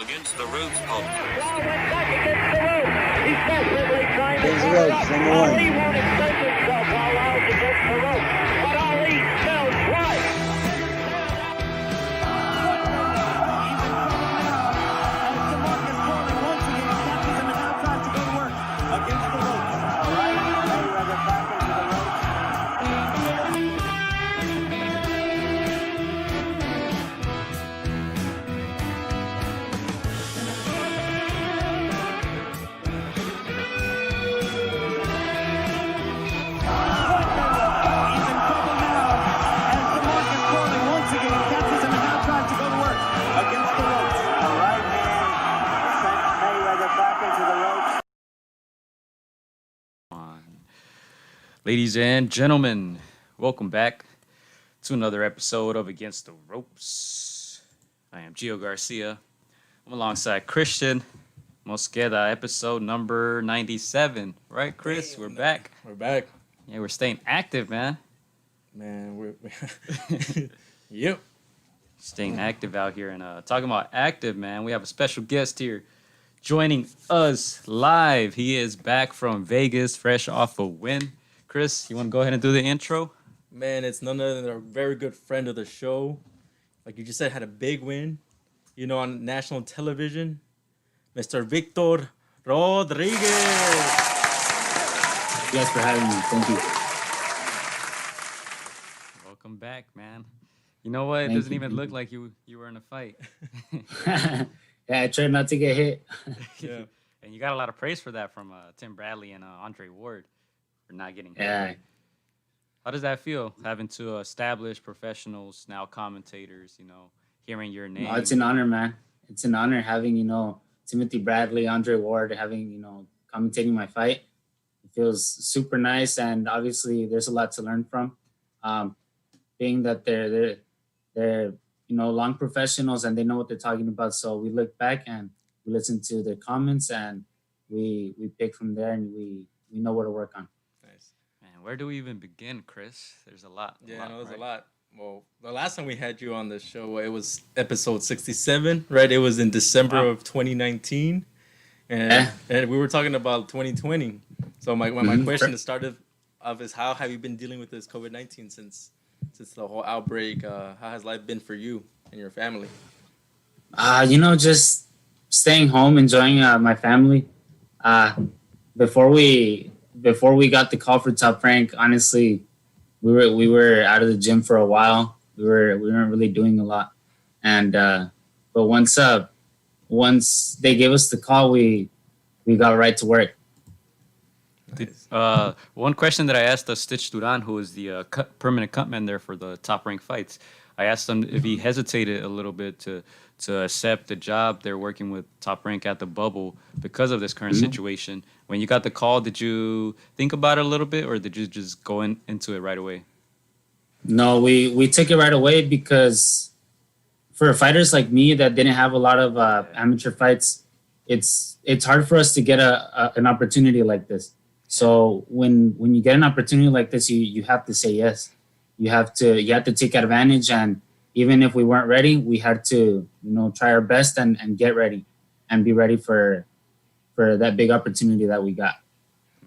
Against the Ropes podcast. Ball went back against the ropes. He's desperately trying to Against the cover it ropes, up. number one. Ali won't extend himself while Lyle's against the ropes. But Ali smells blood. Ladies and gentlemen, welcome back to another episode of Against the Ropes. I am Gio Garcia. I'm alongside Christian Mosqueda, episode number 97. Right, Chris? We're back. We're back. Yeah, we're staying active, man. Man, we're yep. Staying active out here. And talking about active, man, we have a special guest here joining us live. He is back from Vegas, fresh off a win. Chris, you want to go ahead and do the intro? Man, it's none other than a very good friend of the show. Like you just said, had a big win, on national television. Mr. Victor Rodriguez. Thank you guys for having me. Thank you. Welcome back, man. You know what? It doesn't even look like you were in a fight. Yeah, I tried not to get hit. Yeah. And you got a lot of praise for that from Tim Bradley and Andre Ward for not getting hit. Yeah. How does that feel, having to establish professionals, now commentators, hearing your name? No, it's an honor, man. It's an honor having, Timothy Bradley, Andre Ward, having, commentating my fight. It feels super nice, and obviously there's a lot to learn from. Being that they're long professionals and they know what they're talking about. So we look back and we listen to their comments and we pick from there, and we know what to work on. Nice. Man, where do we even begin, Chris? There's a lot. Yeah, I know there's right? a lot. Well, the last time we had you on the show, it was episode 67, right? It was in December of 2019. And we were talking about 2020. So my question to start off is, how have you been dealing with this COVID-19 since the whole outbreak? How has life been for you and your family? Just staying home, enjoying my family. Before we got the call for Top Rank, honestly, we were out of the gym for a while. We weren't really doing a lot, and but once they gave us the call, we got right to work. One question that I asked Stitch Duran, who is the permanent cutman there for the Top Rank fights, I asked him if he hesitated a little bit to accept the job they're working with Top Rank at the bubble because of this current situation. When you got the call, did you think about it a little bit, or did you just go into it right away? No, we took it right away, because for fighters like me that didn't have a lot of amateur fights, it's hard for us to get an opportunity like this. So when you get an opportunity like this, you have to say yes. You have to take advantage, and even if we weren't ready, we had to try our best and get ready and be ready for that big opportunity that we got.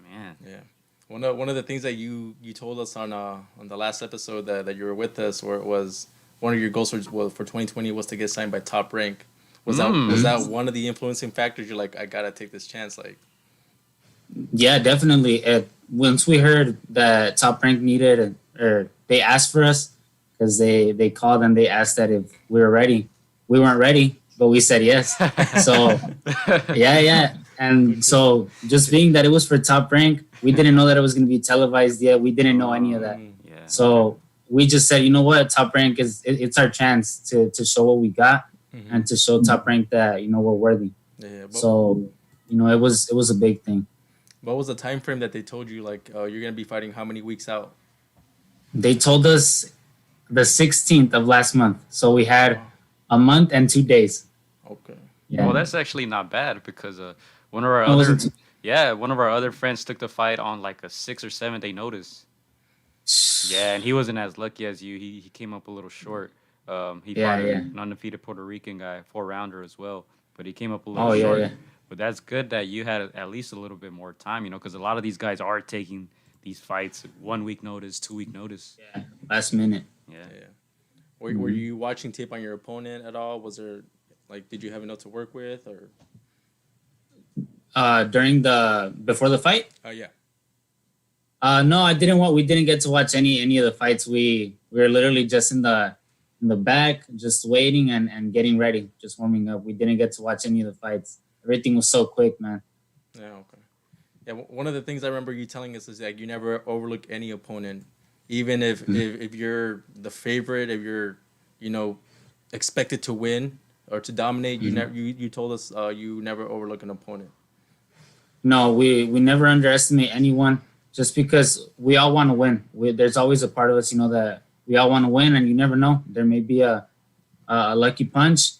Man, yeah. One of the things that you told us on the last episode that you were with us, where it was one of your goals for 2020 was to get signed by Top Rank. Was that one of the influencing factors? You're like, I gotta take this chance, like. Yeah, definitely. Once we heard that Top Rank needed, or they asked for us, because they called and they asked that if we were ready. We weren't ready, but we said yes. So yeah. And so just being that it was for Top Rank, we didn't know that it was going to be televised yet. We didn't know any of that. yeah. So we just said, you know what, Top Rank it's our chance to show what we got, and to show Top Rank that we're worthy. Yeah. So it was a big thing. What was the time frame that they told you, like, you're gonna be fighting how many weeks out? They told us the 16th of last month. So we had a month and 2 days. Okay. Yeah. Well, that's actually not bad, because one of our other friends took the fight on like a 6 or 7 day notice. Yeah, and he wasn't as lucky as you. He came up a little short. He fought an undefeated Puerto Rican guy, 4-rounder as well. but he came up a little short. Yeah. But that's good that you had at least a little bit more time, because a lot of these guys are taking these fights 1 week notice, 2 week notice. Yeah, last minute. Yeah. Were you watching tape on your opponent at all? Was there did you have enough to work with or? Before the fight? Oh yeah. No, I didn't. We didn't get to watch any of the fights. We were literally just in the back, just waiting and getting ready, just warming up. We didn't get to watch any of the fights. Everything was so quick, man. Yeah. Okay. Yeah. One of the things I remember you telling us is that you never overlook any opponent, even if you're the favorite, if you're expected to win or to dominate. You told us you never overlook an opponent. No, we never underestimate anyone. Just because we all want to win. There's always a part of us, that we all want to win, and you never know. There may be a lucky punch.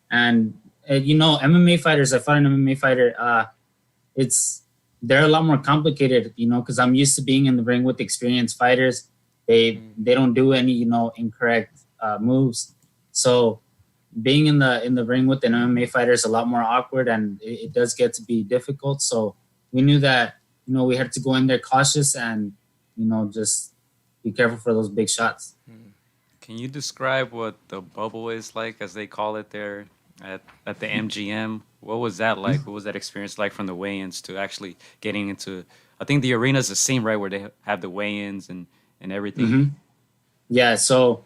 And, MMA fighters, I fought an MMA fighter. They're a lot more complicated, because I'm used to being in the ring with experienced fighters. They don't do any, incorrect moves. So being in the ring with an MMA fighter is a lot more awkward, and it does get to be difficult. So we knew that, we had to go in there cautious and, just be careful for those big shots. Can you describe what the bubble is like, as they call it there at the MGM? What was that like? What was that experience like from the weigh-ins to actually getting into? I think the arena is the same, right, where they have the weigh-ins and everything. Mm-hmm. Yeah. So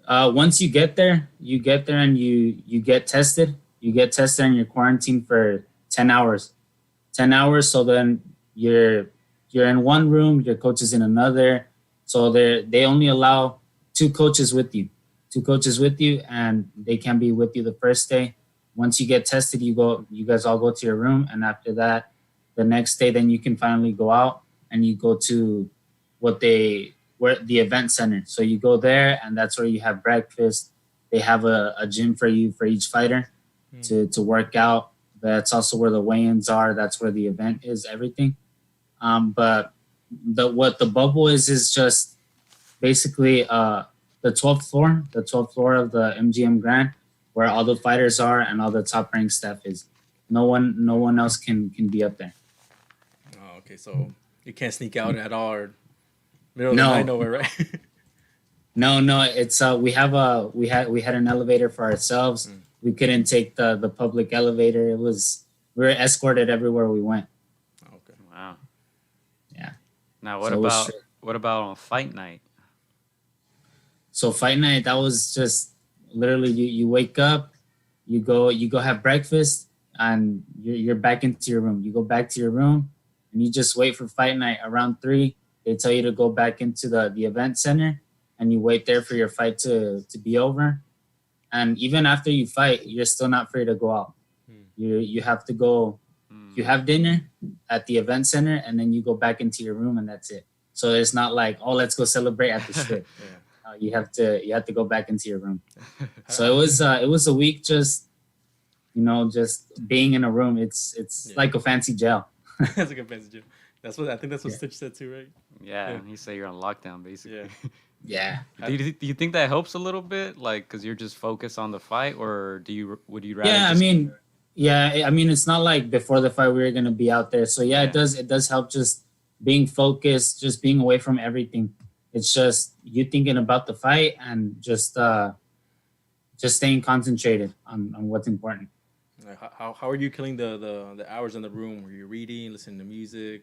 once you get there and you get tested. You get tested and you're quarantined for 10 hours. 10 hours. So then you're in one room, your coach is in another. So they only allow two coaches with you, and they can be with you the first day. Once you get tested, you guys all go to your room, and after that, the next day, then you can finally go out and you go to the event center. So you go there, and that's where you have breakfast. They have a gym for you for each fighter to work out. That's also where the weigh-ins are. That's where the event is, everything. But what the bubble is just basically the 12th floor of the MGM Grand, where all the fighters are and all the top ranked staff is. No one else can be up there. Oh, okay. So you can't sneak out at all, or middle of the night nowhere, right? No. It's we had an elevator for ourselves. We couldn't take the public elevator. We were escorted everywhere we went. Okay. Wow. Yeah. Now what about on fight night? So fight night, that was just literally you wake up, you go have breakfast, and you're back into your room. You go back to your room and you just wait for fight night. Around 3, they tell you to go back into the event center, and you wait there for your fight to be over. And even after you fight, you're still not free to go out. You have to go. You have dinner at the event center, and then you go back into your room, and that's it. So it's not like, oh, let's go celebrate at the strip. You have to go back into your room. So it was a week just being in a room. It's like a fancy jail. That's like a fancy jail. I think that's what Stitch said too, right? Yeah. You say you're on lockdown, basically. Yeah. Do you think that helps a little bit, like, because you're just focused on the fight, or would you rather? Yeah, I mean, it's not like before the fight we were gonna be out there. So it does help just being focused, just being away from everything. It's just you thinking about the fight and just staying concentrated on what's important. How are you killing the hours in the room? Were you reading, listening to music,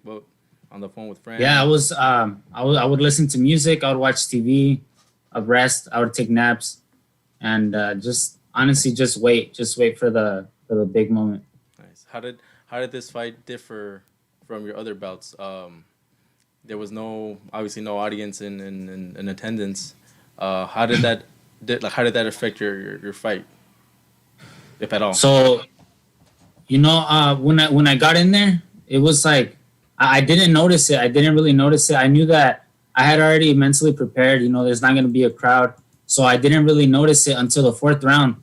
on the phone with friends? Yeah, I would listen to music. I would watch TV. I'd rest. I would take naps, and just honestly just wait for the big moment. Nice. How did this fight differ from your other bouts? There was obviously no audience in attendance. How did that affect your fight, if at all? So, when I got in there, it was like I didn't notice it. I didn't really notice it. I knew that I had already mentally prepared. There's not going to be a crowd, so I didn't really notice it until the 4th round.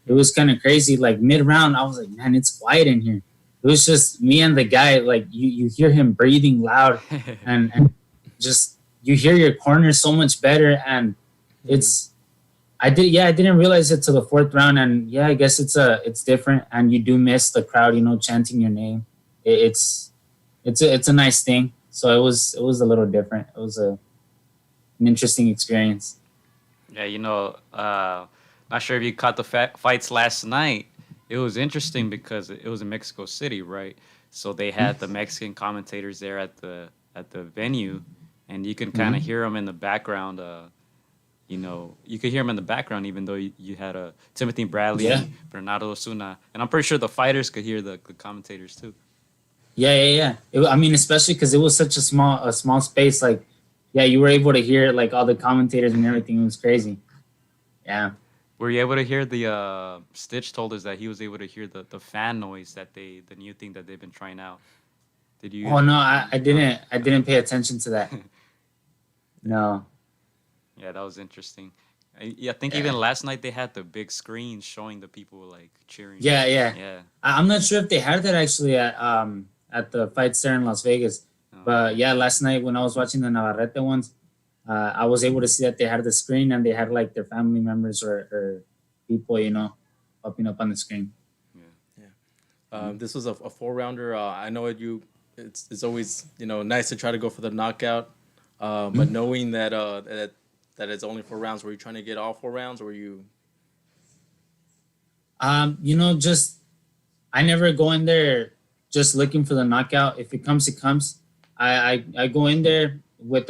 It was kind of crazy. Like mid-round, I was like, man, it's quiet in here. It was just me and the guy. Like you hear him breathing loud, and just you hear your corner so much better. And I did. Yeah, I didn't realize it till the fourth round, and yeah, I guess it's different, and you do miss the crowd, chanting your name. It's a nice thing. So it was a little different. It was an interesting experience. Yeah, not sure if you caught the fights last night. It was interesting because it was in Mexico City, right? So they had the Mexican commentators there at the venue, and you can kind of hear them in the background. You could hear them in the background, even though you had Timothy Bradley Yeah. and Bernardo Osuna, and I'm pretty sure the fighters could hear the commentators too. Yeah, yeah, yeah. I mean, especially because it was such a small space. Like, yeah, you were able to hear like all the commentators and everything. It was crazy. Yeah. Were you able to hear Stitch told us that he was able to hear the fan noise the new thing that they've been trying out. Did you? Oh no, I didn't. I didn't pay attention to that. No. Yeah, that was interesting. I think even last night they had the big screen showing the people like cheering. Yeah, yeah. Yeah. I'm not sure if they had that actually at the fights there in Las Vegas. But yeah, last night when I was watching the Navarrete ones, I was able to see that they had the screen and they had like their family members or people, popping up on the screen. This was a four rounder. I know it's always nice to try to go for the knockout, but knowing that it's only 4 rounds, were you trying to get all 4 rounds, or were you? Just I never go in there just looking for the knockout. If it comes, it comes. I go in there with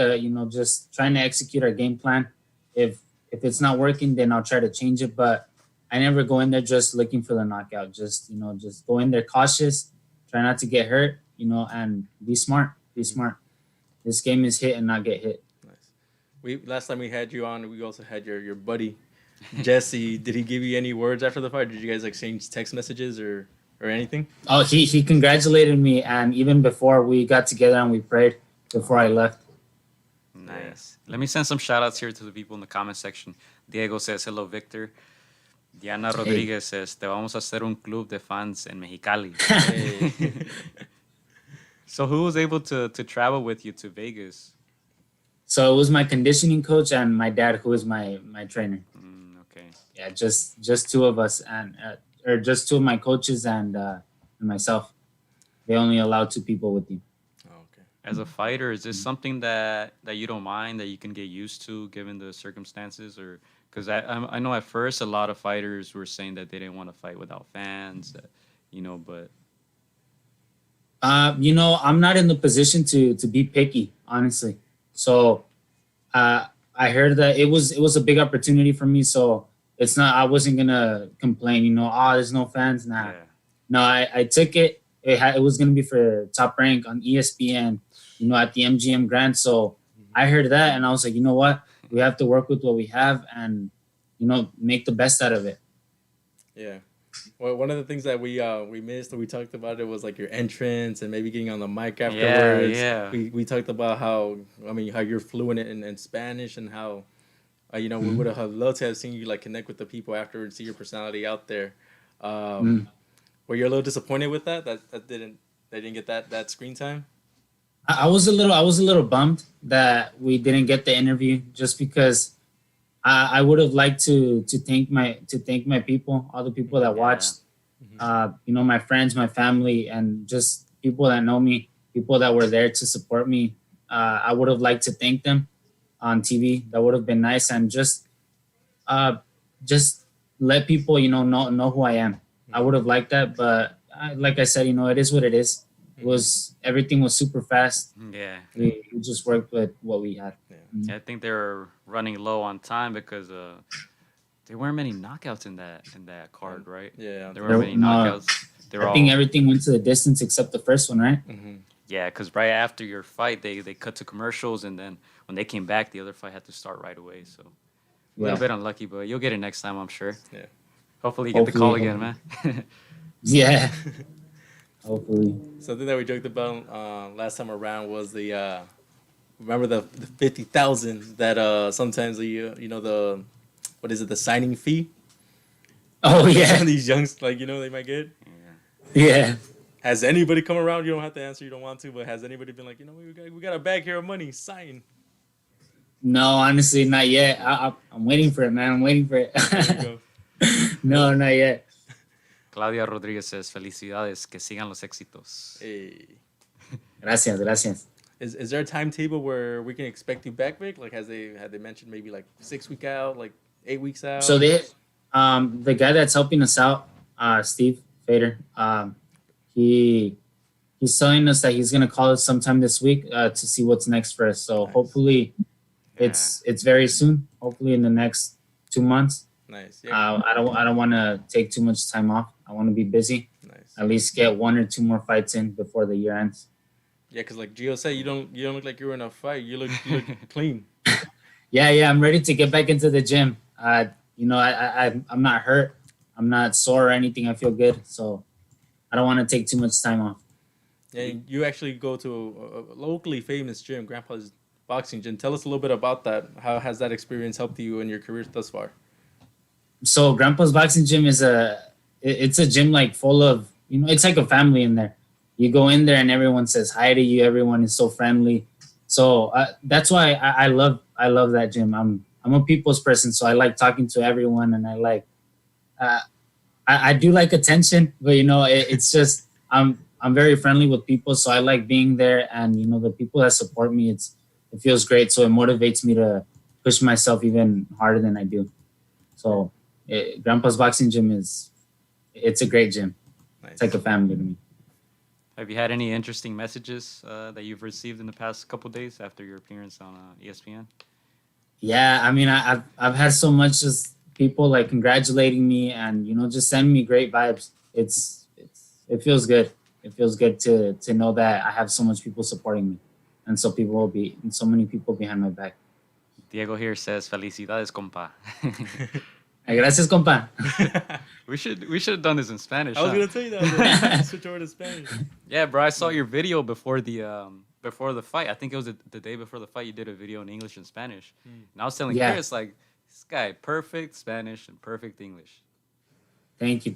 just trying to execute our game plan. If it's not working, then I'll try to change it. But I never go in there just looking for the knockout. Just just go in there cautious, try not to get hurt, and be smart. Be smart. This game is hit and not get hit. Nice. Last time we had you on, we also had your buddy Jesse. Did he give you any words after the fight? Did you guys exchange text messages or anything? Oh, he congratulated me, and even before we got together and we prayed before I left. Nice. Let me send some shout outs here to the people in the comment section. Diego says, hello, Victor. Diana Rodriguez says, te vamos a hacer un club de fans en Mexicali. Hey. So who was able to travel with you to Vegas? So it was my conditioning coach and my dad, who is my trainer. Okay. Yeah, just two of us, and or just two of my coaches and myself. They only allow 2 people with you. Oh, okay. As a fighter, is this something that you don't mind, that you can get used to given the circumstances? Or because I know at first a lot of fighters were saying that they didn't want to fight without fans, but. I'm not in the position to be picky, honestly. So I heard that it was a big opportunity for me. So it's not, I wasn't gonna complain, there's no fans. Nah. Yeah. No, I took it. It was gonna be for Top Rank on ESPN, at the MGM Grand. So I heard that and I was like, you know what? We have to work with what we have and make the best out of it. Yeah. Well, one of the things that we missed, or we talked about, it was like your entrance and maybe getting on the mic afterwards. Yeah. We talked about how you're fluent in Spanish, and how we would have loved to have seen you like connect with the people after and see your personality out there. Were you a little disappointed with that they didn't get that screen time? I was a little bummed that we didn't get the interview, just because I would have liked to thank my people, all the people that watched, my friends, my family, and just people that know me, people that were there to support me. I would have liked to thank them on TV. That would have been nice, and just let people know who I am. I would have liked that, but like I said, it is what it is. Everything was super fast. Yeah. We just worked with what we had. I think they were running low on time because there weren't many knockouts in that card, right? Yeah. There weren't many knockouts. I think everything went to the distance except the first one, right? Mm-hmm. Yeah, because right after your fight, they cut to commercials, and then when they came back, the other fight had to start right away. So a little bit unlucky, but you'll get it next time, I'm sure. Yeah. Hopefully you get the call again, man. Yeah. Hopefully. Something that we joked about last time around was the remember the 50,000 that sometimes the what is it, the signing fee? Oh yeah. Some of these youngs they might get. Yeah. Has anybody come around? You don't have to answer. You don't want to, but has anybody been like, we got a bag here of money, sign? No, honestly, not yet. I'm waiting for it, man. I'm waiting for it. There you go. No, not yet. Claudia Rodriguez says, felicidades, que sigan los éxitos. Hey. Gracias, gracias. Is there a timetable where we can expect you back, Vic? Like, had they mentioned maybe like 6 week out, like 8 weeks out? So the guy that's helping us out, Steve Fader, he's telling us that he's gonna call us sometime this week to see what's next for us. So Nice. hopefully, Yeah. it's very soon. Hopefully in the next 2 months. Nice. Yeah. I don't want to take too much time off. I want to be busy. Nice. At least get 1 or 2 more fights in before the year ends. Yeah, because like Gio said, you don't look like you were in a fight. You look clean. Yeah, I'm ready to get back into the gym. I'm not hurt. I'm not sore or anything. I feel good. So I don't want to take too much time off. Yeah, you actually go to a locally famous gym, Grandpa's Boxing Gym. Tell us a little bit about that. How has that experience helped you in your career thus far? So Grandpa's Boxing Gym it's a gym like full of, it's like a family in there. You go in there and everyone says hi to you. Everyone is so friendly. So that's why I love that gym. I'm a people's person, so I like talking to everyone, and I like I do like attention, but it's just I'm very friendly with people, so I like being there, and the people that support me, it feels great. So it motivates me to push myself even harder than I do. So Grandpa's Boxing Gym it's a great gym. Nice. It's like a family to me. Have you had any interesting messages that you've received in the past couple days after your appearance on ESPN? Yeah, I mean, I've had so much just people like congratulating me and just sending me great vibes. It feels good. It feels good to know that I have so much people supporting me, and so many people behind my back. Diego here says, felicidades, compa. Gracias, compa. We should have done this in Spanish. I was huh? gonna tell you that. Switch over to Spanish. Yeah, bro. I saw your video before the fight. I think it was the day before the fight. You did a video in English and Spanish, and I was telling Yeah. Chris like, this guy perfect Spanish and perfect English. Thank you.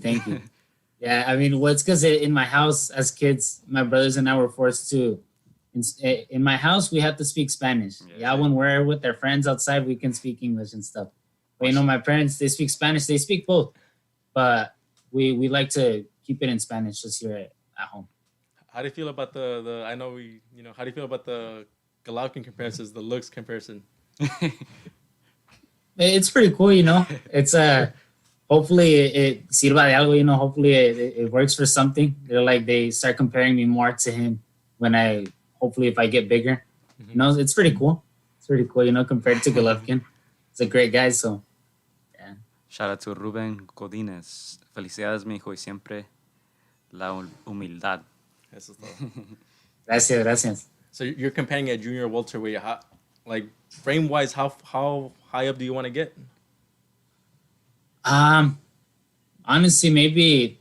Yeah, I mean, it's because in my house as kids, my brothers and I were forced to. In my house, we have to speak Spanish. Yeah. When we're with their friends outside, we can speak English and stuff. But my parents, they speak Spanish. They speak both, but we like to keep it in Spanish just here at home. How do you feel about the? I know how do you feel about the Golovkin comparisons, the looks comparison? It's pretty cool, It's hopefully it sirva de algo, Hopefully it works for something. They start comparing me more to him hopefully if I get bigger. Mm-hmm. It's pretty cool. It's pretty cool, compared to Golovkin. He's a great guy, so yeah. Shout out to Ruben Godínez. Felicidades, mi hijo, y siempre la humildad. Eso es todo. Gracias. So you're comparing at junior welterweight. Like frame wise, how high up do you want to get? Honestly, maybe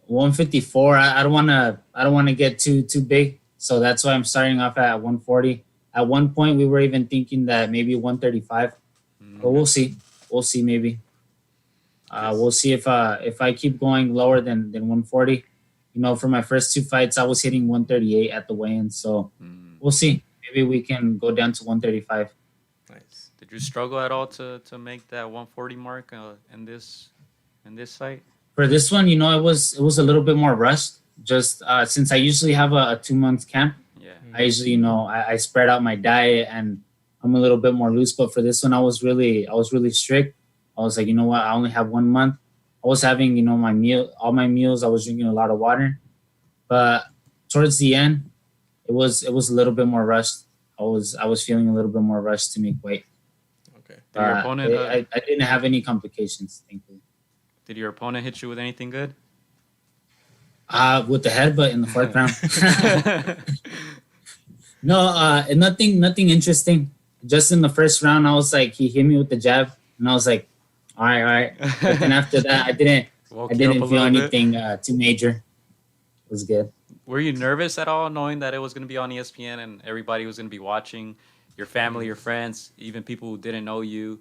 154. I don't want to get too big, so that's why I'm starting off at 140. At one point, we were even thinking that maybe 135, but we'll see. We'll see, maybe. We'll see if I keep going lower than 140. For my first 2 fights, I was hitting 138 at the weigh-in, so we'll see. Maybe we can go down to 135. Nice. Did you struggle at all to make that 140 mark in this fight? For this one, it was a little bit more rushed. Just since I usually have a 2-month camp, Yeah. I usually I spread out my diet and I'm a little bit more loose. But for this one, I was really strict. I was like, I only have 1 month. I was having all my meals. I was drinking a lot of water, but towards the end, it was a little bit more rushed. I was feeling a little bit more rushed to make weight. Okay. Did your opponent? I didn't have any complications, thankfully. Did your opponent hit you with anything good? With the headbutt in the 4th round. No, nothing interesting. Just in the 1st round, I was like, he hit me with the jab, and I was like, all right. But then after that, I didn't feel anything too major. It was good. Were you nervous at all, knowing that it was going to be on ESPN and everybody was going to be watching? Your family, your friends, even people who didn't know you.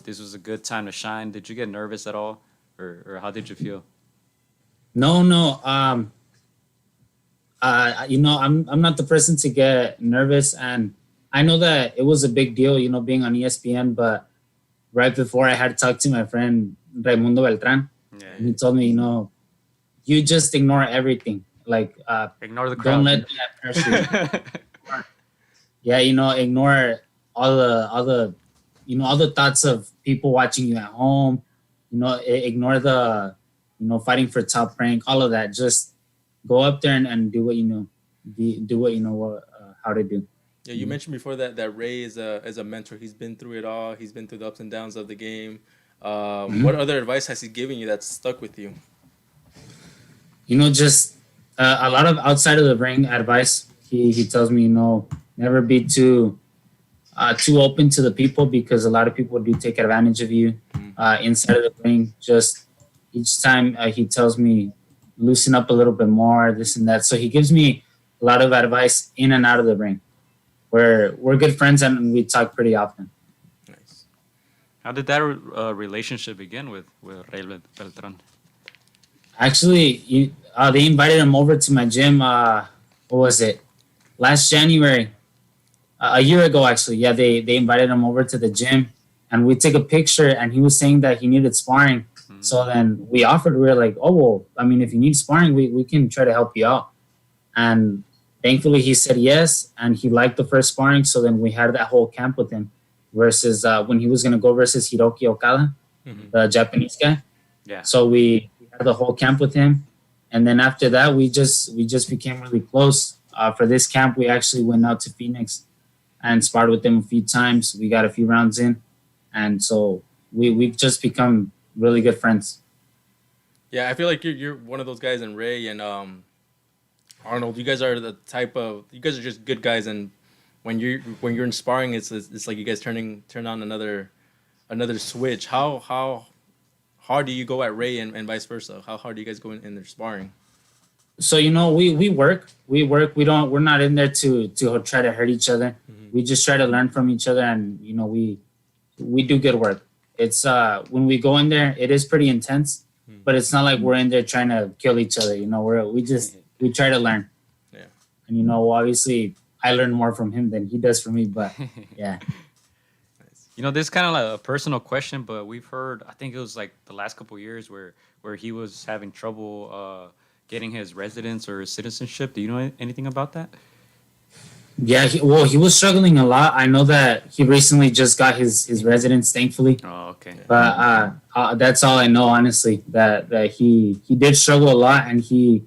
This was a good time to shine. Did you get nervous at all, or how did you feel? No. I'm not the person to get nervous, and I know that it was a big deal, being on ESPN, but right before I had talked to my friend Raimundo Beltran, and he Yeah. told me, you just ignore everything. Like, Ignore the don't crowd. let that pressure you. Yeah, ignore all the thoughts of people watching you at home. Ignore the, fighting for top rank, all of that. Just go up there and do what you know. Do what you know how to do. Yeah, you mentioned before that Ray is a mentor. He's been through it all. He's been through the ups and downs of the game. What Mhm. other advice has he given you that's stuck with you? Just a lot of outside of the ring advice. He tells me, never be too open to the people, because a lot of people do take advantage of you inside of the ring. Just each time he tells me, loosen up a little bit more, this and that. So he gives me a lot of advice in and out of the ring. We're good friends and we talk pretty often. Nice. How did that relationship begin with Ray Beltran? Actually, they invited him over to my gym. What was it? Last January, a year ago, actually. Yeah, they invited him over to the gym, and we took a picture. And he was saying that he needed sparring. So Mm. then we offered. We were like, "Oh well, I mean, if you need sparring, we can try to help you out." And thankfully, he said yes, and he liked the first sparring. So then we had that whole camp with him. Versus when he was gonna go versus Hiroki Okada, Hmm. the Japanese guy. Yeah. So we had the whole camp with him, and then after that, we just became really close. For this camp, we actually went out to Phoenix and sparred with him a few times. We got a few rounds in, and so we've just become really good friends. Yeah, I feel like you're one of those guys, and Ray and Arnold. You guys are the type of you guys are just good guys, and when you're inspiring, it's like you guys turn on another switch. How hard do you go at Ray and vice versa? How hard do you guys go in their sparring? So we work. We're not in there to try to hurt each other. Hmm. We just try to learn from each other, and we do good work. It's when we go in there, it is pretty intense, but it's not like we're in there trying to kill each other. We try to learn, Yeah. and obviously I learn more from him than he does from me. But yeah, Nice. This is kind of like a personal question, but we've heard. I think it was like the last couple of years where he was having trouble getting his residence or his citizenship. Do you know anything about that? yeah. He was struggling a lot. I know that he recently just got his residence, thankfully. Oh, okay. But that's all I know, honestly. That he did struggle a lot, and he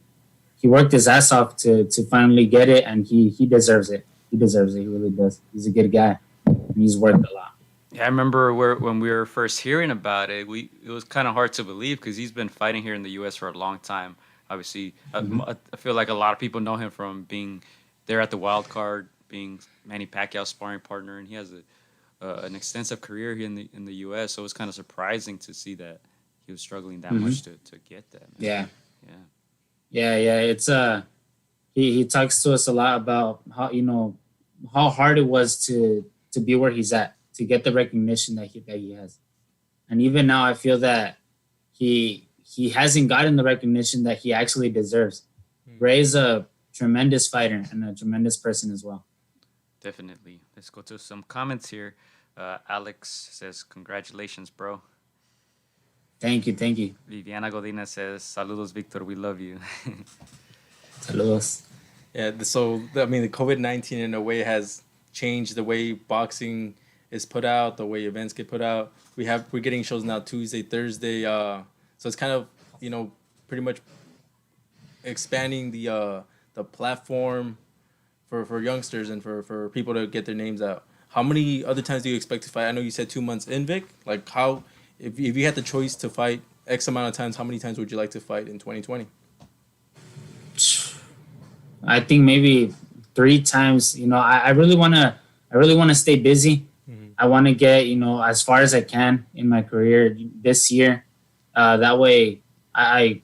worked his ass off to finally get it, and he deserves it. He deserves it. He really does. He's a good guy, and he's worked a lot. Yeah, I remember when we were first hearing about it, it was kind of hard to believe because he's been fighting here in the U.S. for a long time. Obviously, Mhm. I feel like a lot of people know him from being there at the wild card, being Manny Pacquiao's sparring partner, and he has an extensive career here in the U.S. So it was kind of surprising to see that he was struggling that Mhm. much to get that. Man. Yeah, Yeah. yeah. It's he talks to us a lot about how hard it was to be where he's at, to get the recognition that he has. And even now, I feel that he hasn't gotten the recognition that he actually deserves. Ray's a tremendous fighter and a tremendous person as well. Definitely. Let's go to some comments here. Alex says, "Congratulations, bro." Thank you. Viviana Godina says, "Saludos, Victor. We love you." Saludos. Yeah. So I mean, the COVID-19 in a way has changed the way boxing is put out, the way events get put out. We're getting shows now Tuesday, Thursday. So it's kind of pretty much expanding the platform for youngsters and for people to get their names out. How many other times do you expect to fight? I know you said 2 months in, Vic. Like how, if you had the choice to fight X amount of times, how many times would you like to fight in 2020? I think maybe 3 times. I really wanna stay busy. Mhm. I want to get as far as I can in my career this year. That way, I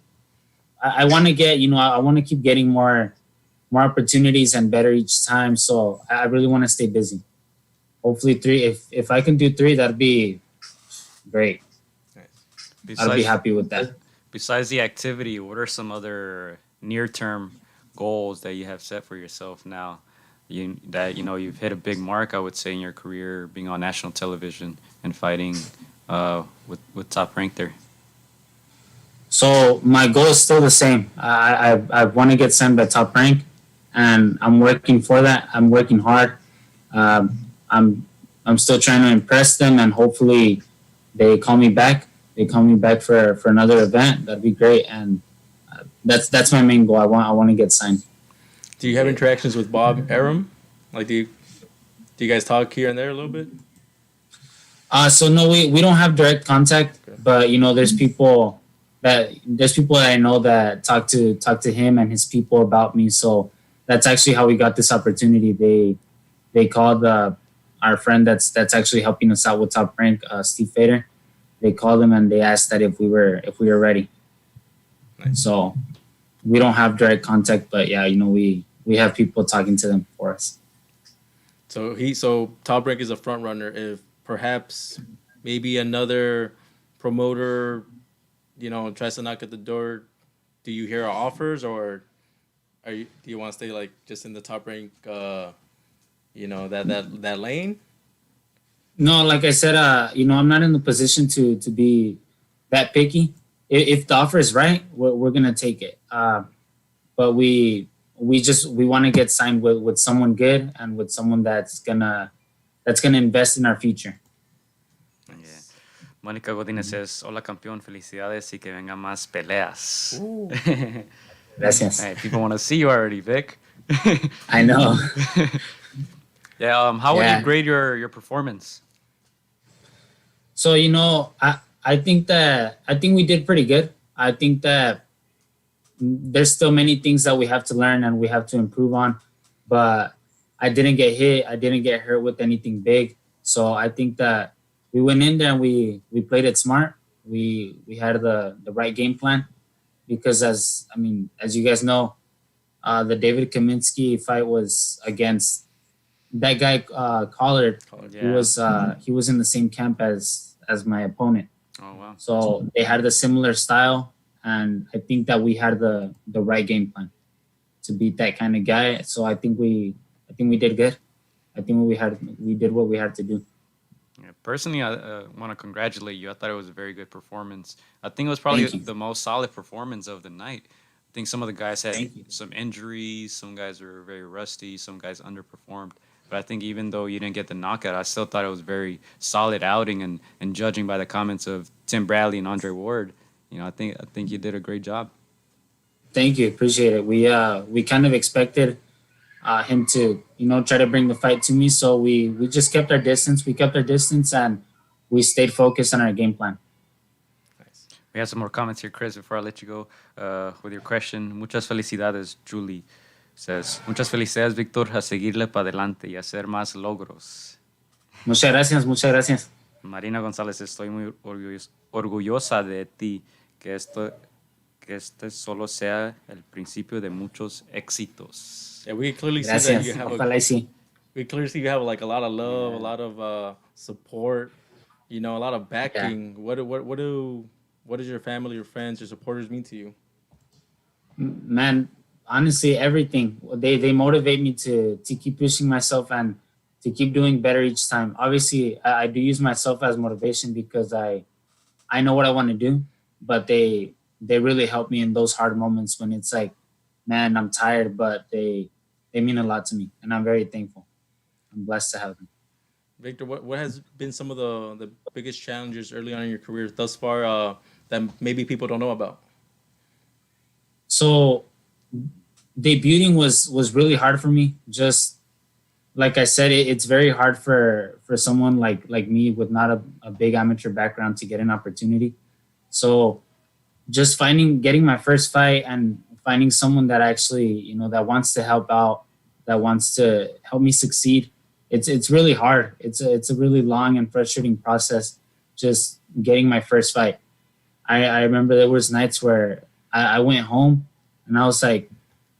want to get I want to keep getting more opportunities and better each time. So I really want to stay busy. Hopefully three. If I can do three, that'd be great. Nice. I'd be besides happy with that. besides the activity, what are some other near-term goals that you have set for yourself now? you've hit a big mark, I would say, in your career, being on national television and fighting with Top Rank there. So my goal is still the same. I want to get signed by Top Rank, and I'm working for that. I'm working hard. Um, I'm still trying to impress them, and hopefully they call me back. They call me back for another event. That'd be great, and that's my main goal. I want to get signed. Do you have interactions with Bob Arum? Like, do you guys talk here and there a little bit? So no, we don't have direct contact, but there's people that I know that talk to him and his people about me. So that's actually how we got this opportunity. They called our friend that's actually helping us out with Top Rank, Steve Fader. They called him and they asked that if we were ready. Nice. So we don't have direct contact, but yeah, we have people talking to them for us. So Top Rank is a front runner. If perhaps maybe another promoter, tries to knock at the door, do you hear offers, or do you want to stay like just in the Top Rank, that lane? No, like I said, I'm not in the position to be that picky. If the offer is right, we're gonna take it. But we want to get signed with someone good and with someone that's gonna invest in our future. Yeah. Mónica Godínez says, "Hola campeón, felicidades y que vengan más peleas." Gracias. Hey, people want to see you already, Vic. I know. Yeah. How would you grade your performance? So I think we did pretty good. I think that there's still many things that we have to learn and we have to improve on, but I didn't get hit. I didn't get hurt with anything big. So I think that we went in there and we played it smart. We had the right game plan, because as you guys know, the David Kaminsky fight was against that guy Collard. Yeah. He was in the same camp as my opponent. Oh wow. So they had a similar style, and I think that we had the right game plan to beat that kind of guy. So I think we did good. I think we did what we had to do. Yeah, personally, I want to congratulate you. I thought it was a very good performance. I think it was probably the most solid performance of the night. I think some of the guys had some injuries. Some guys were very rusty. Some guys underperformed. But I think even though you didn't get the knockout, I still thought it was very solid outing. And judging by the comments of Tim Bradley and Andre Ward, I think you did a great job. Thank you, appreciate it. We kind of expected him to try to bring the fight to me, so we just kept our distance. We kept our distance and we stayed focused on our game plan. Nice. We have some more comments here, Chris, before I let you go with your question. Muchas felicidades, Julie. Says, muchas felicidades, Víctor, a seguirle para adelante y hacer más logros. Muchas gracias. Marina González, estoy muy orgullosa de ti, que este solo sea el principio de muchos éxitos. Yeah, we clearly see Gracias. that you have we clearly see you have like a lot of love, a lot of support, a lot of backing. Yeah. What does your family, your friends, your supporters mean to you? Man, honestly, everything. They motivate me to keep pushing myself and to keep doing better each time. Obviously, I do use myself as motivation because I know what I want to do, but they really help me in those hard moments when it's like, man, I'm tired, but they mean a lot to me, and I'm very thankful. I'm blessed to have them. Victor, what has been some of the biggest challenges early on in your career thus far that maybe people don't know about? So debuting was really hard for me. Just like I said, it's very hard for someone like me with not a big amateur background to get an opportunity. So just getting my first fight and finding someone that actually, that wants to help out, that wants to help me succeed. It's really hard. It's a really long and frustrating process just getting my first fight. I remember there was nights where I went home and I was like,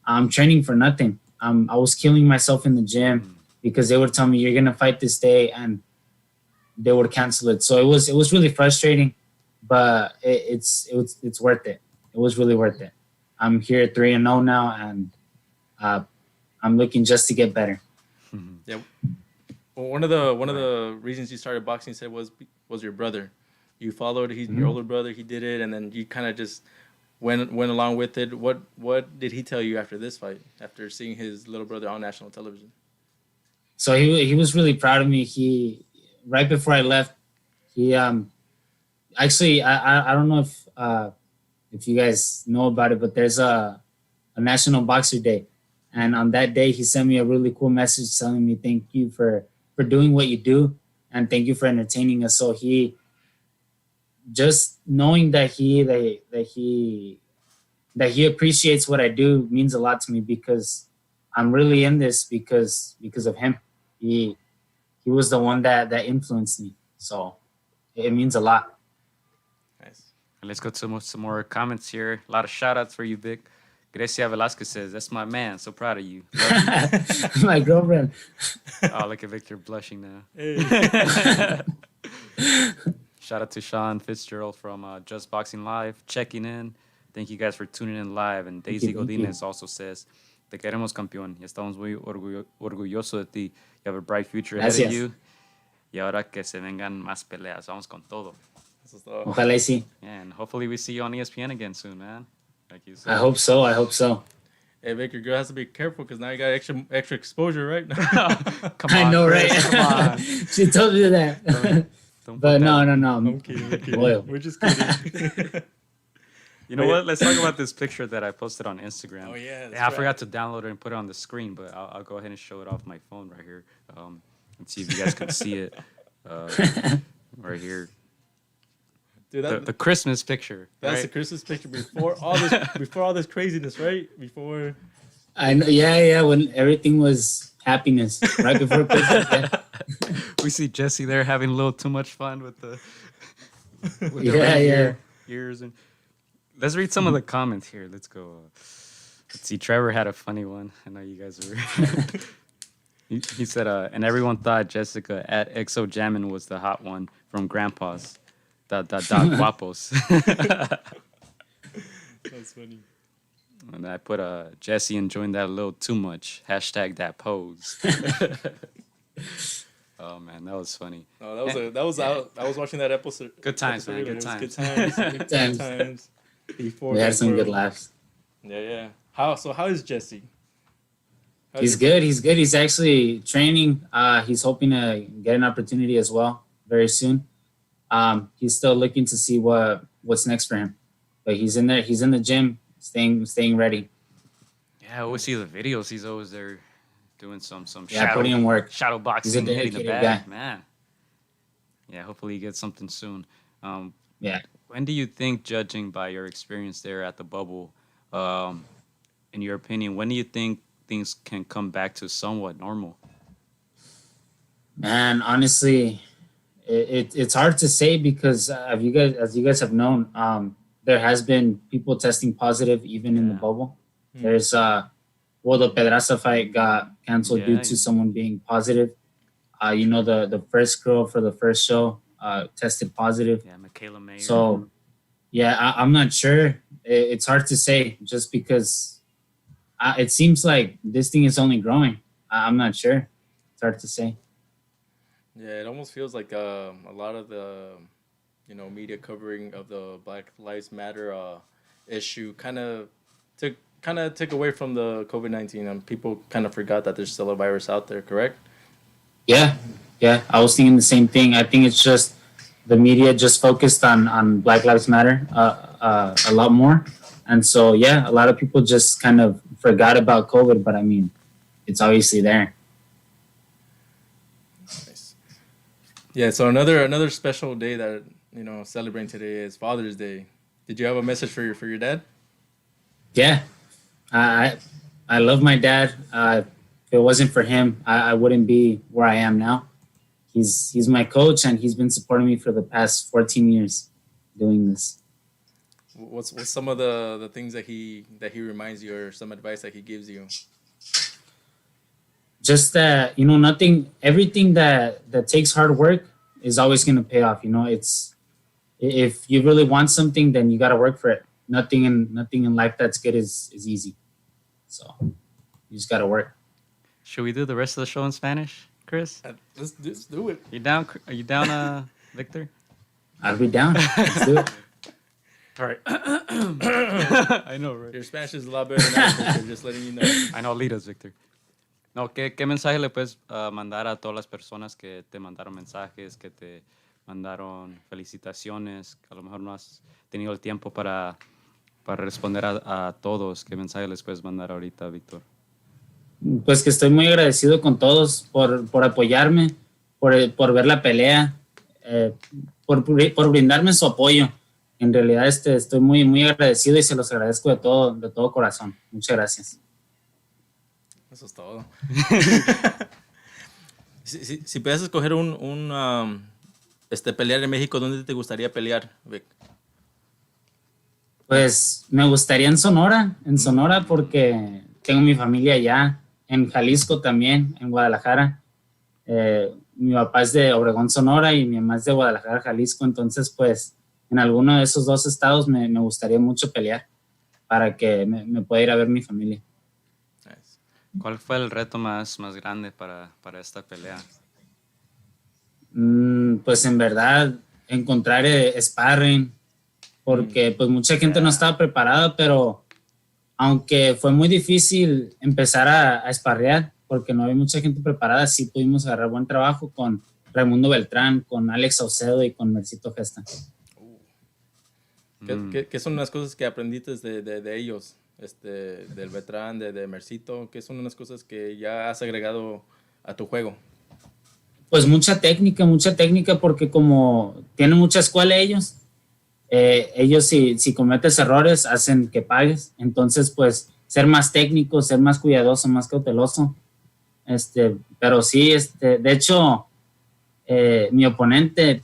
I'm training for nothing. I was killing myself in the gym because they would tell me you're gonna fight this day and they would cancel it. So it was really frustrating, but it's worth it. It was really worth it. I'm here at 3-0 now, and I'm looking just to get better. Yeah. Well, one of the reasons you started boxing, you said, was your brother. You followed your older brother. He did it, and then you kind of just went along with it. What did he tell you after this fight? After seeing his little brother on national television? So he was really proud of me. He right before I left, he actually I don't know if you guys know about it, but there's a National Boxer Day, and on that day he sent me a really cool message telling me thank you for doing what you do, and thank you for entertaining us. So he just knowing that he appreciates what I do means a lot to me, because I'm really in this because of him. He was the one that influenced me. So it means a lot. Nice. Let's go to some more comments here. A lot of shout outs for you, Vic. Grecia Velasquez says, "That's my man. So proud of you." My girlfriend. Oh, look at Victor blushing now. Hey. Shout out to Sean Fitzgerald from Just Boxing Live checking in. Thank you guys for tuning in live. And Daisy thank you. Godinez also says, "Te queremos, campeón. Y estamos muy orgullosos de ti. You have a bright future ahead Gracias. of you. Y ahora que se vengan más peleas. Vamos con todo." Eso es todo. Ojalá y sí. Yeah, and hopefully we see you on ESPN again soon, man. Like you said. I hope so. Hey, Vic, your girl has to be careful because now you got extra exposure, right? Come I on, know, Chris, right? Come on. She told me that. Don't But put no. that- I'm kidding. Loyal. We're just kidding. You know what? Let's talk about this picture that I posted on Instagram. Oh, yeah, that's I right. forgot to download it and put it on the screen, but I'll go ahead and show it off my phone right here. And see if you guys can see it right here. Dude, The Christmas picture. that's right? the Christmas picture before all this craziness, right? Before. I know. Yeah. When everything was happiness, right before Christmas. Yeah. We see Jesse there having a little too much fun with the Yeah. ears. And let's read some of the comments here. Let's go. Let's see. Trevor had a funny one. I know you guys were. He said, and everyone thought Jessica at Exo Jammin was the hot one from Grandpa's. Guapos. That's funny. And I put Jesse enjoying that a little too much. Hashtag that pose. Oh man, that was funny. Oh, I was watching that episode. Good times, man. It Good was times. Good times. Before We had the some good world. laughs. Yeah. How is Jesse? He's good. He's actually training. He's hoping to get an opportunity as well very soon. He's still looking to see what's next for him, but he's in there. He's in the gym, staying ready. Yeah, I always see the videos. He's always there doing some Putting in work. shadow He's a boxing, hitting the dedicated bag, guy. man. Yeah, hopefully he gets something soon. Yeah. When do you think, judging by your experience there at the bubble, in your opinion, when do you think things can come back to somewhat normal? Man, honestly, it's hard to say because as you guys have known, there has been people testing positive even in the Yeah. bubble. There's the Pedraza fight got canceled due Yeah. to someone being positive. The first girl for the first show tested positive. Yeah, Michaela Mayer. So, yeah, I'm not sure. It's hard to say just because it seems like this thing is only growing. I'm not sure. It's hard to say. Yeah, it almost feels like a lot of the, media covering of the Black Lives Matter issue kind of took away from the COVID-19, and people kind of forgot that there's still a virus out there. Correct? Yeah. I was thinking the same thing. I think it's just the media just focused on Black Lives Matter a lot more, and so a lot of people just kind of forgot about COVID. But I mean, it's obviously there. Nice. Yeah. So another special day that celebrating today is Father's Day. Did you have a message for your dad? Yeah, I love my dad. If it wasn't for him, I wouldn't be where I am now. He's my coach, and he's been supporting me for the past 14 years doing this. What's some of the things that he reminds you, or some advice that he gives you? Just that everything that takes hard work is always going to pay off. It's if you really want something, then you got to work for it. Nothing in life that's good is easy. So you just got to work. Should we do the rest of the show in Spanish, Chris? Let's do it. You down? Are you down, Victor? I'll be down. Let's do it. All right. I know, right? Your Spanish is a lot better than ours, Victor, just letting you know. I know, lead us, Victor. No, ¿qué mensaje le puedes mandar a todas las personas que te mandaron mensajes, que te mandaron felicitaciones, que a lo mejor no has tenido el tiempo para responder a todos? ¿Qué mensaje les puedes mandar ahorita, Víctor? Pues que estoy muy agradecido con todos por apoyarme, por ver la pelea, por brindarme su apoyo. En realidad estoy muy, muy agradecido y se los agradezco de todo corazón. Muchas gracias. Eso es todo. Si pudieras escoger pelear en México, ¿dónde te gustaría pelear, Vic? Pues me gustaría en Sonora porque tengo mi familia allá, en Jalisco también, en Guadalajara. Mi papá es de Obregón, Sonora, y mi mamá es de Guadalajara, Jalisco. Entonces, pues, en alguno de esos dos estados me gustaría mucho pelear para que me pueda ir a ver mi familia. Nice. ¿Cuál fue el reto más grande para esta pelea? Pues en verdad, encontrar sparring, porque pues mucha gente no estaba preparada, pero aunque fue muy difícil empezar a sparrear, porque no había mucha gente preparada, sí pudimos agarrar buen trabajo con Raimundo Beltrán, con Alex Saucedo y con Mercito Gesta. ¿Qué son las cosas que aprendiste de ellos? Del Beltrán, de Mercito. ¿Qué son unas cosas que ya has agregado a tu juego? Pues mucha técnica, porque como tienen mucha escuela ellos si cometes errores hacen que pagues. Entonces, pues, ser más técnico, ser más cuidadoso, más cauteloso. Pero sí, de hecho, mi oponente